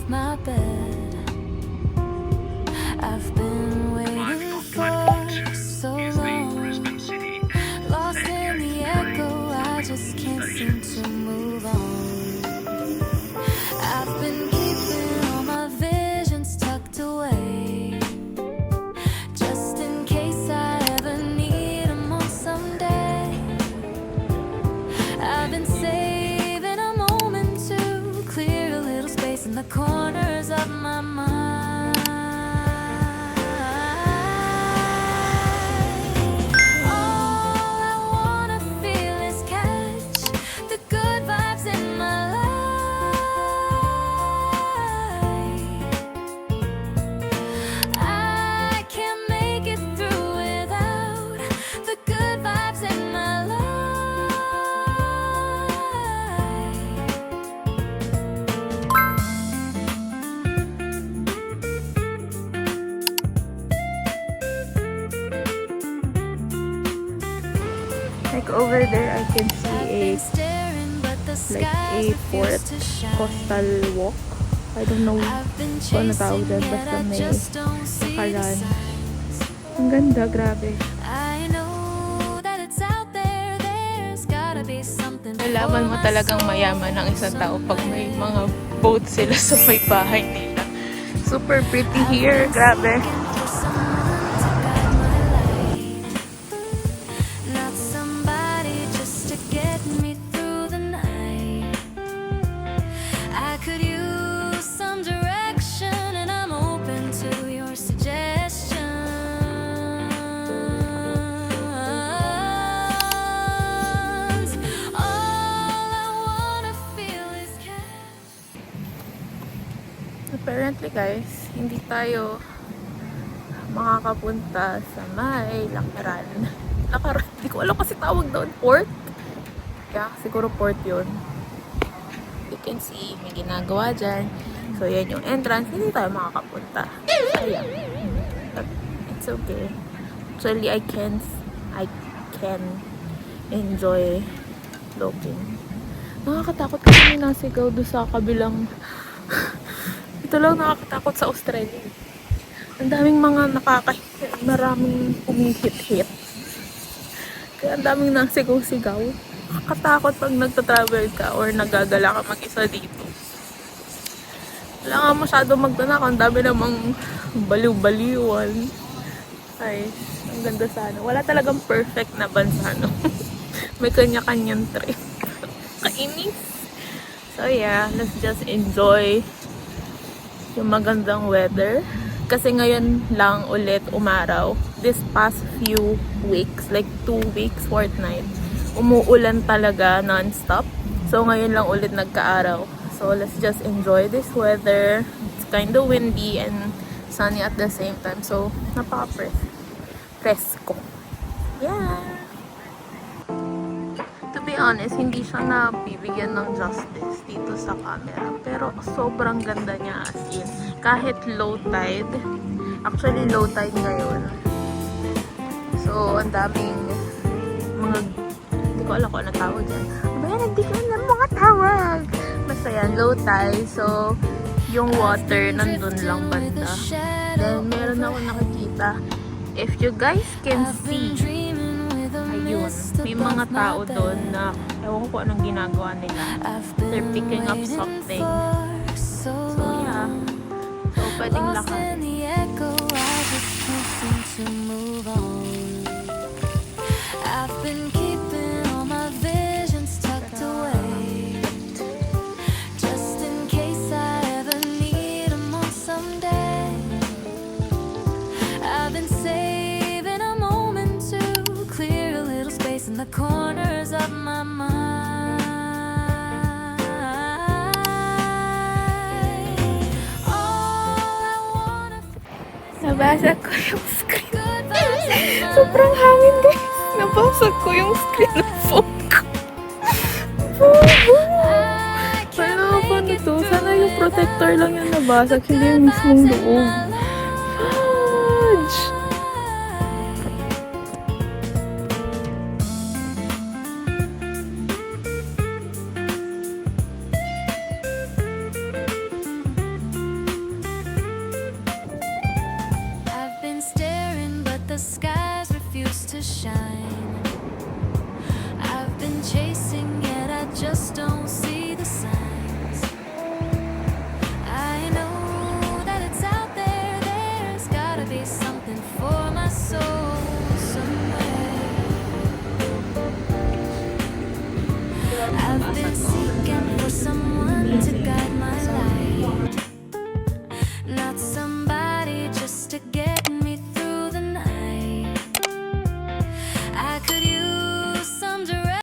off my bed. I've been waiting for so long, lost in the echo, I just can't seem to move on. I've been keeping all my visions tucked away, just in case I ever need them on someday. I've been saving a moment to clear a little space in the corners of my mind. Like over there, I can see a fourth coastal walk. I don't know kung ano tawag dyan, basta may nakaran. Ang ganda, grabe. Nalaman mo talagang mayaman ang isang tao pag may mga boat sila sa may bahay nila. Super pretty here, grabe. Apparently guys, hindi tayo makakapunta sa may Lakaran. Lakaran, hindi ko alam kasi tawag doon. Port? Yeah, siguro port yun. You can see, may ginagawa dyan. So yan yung entrance, hindi tayo makakapunta. Ayan. But it's okay. Actually, I can enjoy looking. Nakakatakot kasi nasigaw doon sa kabilang. Ito lang nakakatakot sa Australia. Ang daming mga maraming humihit-hit. Kaya ang daming nasigaw-sigaw. Nakakatakot pag nagta-travel ka or nagagala ka mag-isa dito. Wala nga masyado magtanak. Ang dami namang baliw-baliwan. Ay, ang ganda sana. Wala talagang perfect na bansa, no? May kanya-kanyang trip. Kainis. So yeah, let's just enjoy yung magandang weather. Kasi ngayon lang ulit umaraw. This past few weeks, like 2 weeks, fortnight, umuulan talaga non-stop. So ngayon lang ulit nagka-araw. So let's just enjoy this weather. It's kind of windy and sunny at the same time. So napaka-fresco. Yeah. To be honest, hindi siya nabibigyan ng justice dito sa camera. Pero sobrang ganda niya as in. Kahit low tide. Actually, low tide ngayon. So, ang daming mga... Hindi ko alam kung ano tawag dyan. Ayan, hindi ko alam mga tawag. Basta yan, low tide. So, yung water nandun lang banda. Then, meron ako nakikita. If you guys can see, ayun, may mga tao doon na ewan ko kung anong ginagawa nila. They're picking up something. So yeah. So pwedeng lakad. I've been keeping all my visions tucked away, just in case I ever need them on someday. I've been saving a moment to clear a little space in the corners of my mind. Nabasag ko yung screen. Sobrang hangin guys. Nabasag ko yung screen ng phone ko. Paano paano to? Sana yung protector lang yung nabasag, hindi yung mismong loob. Fudge!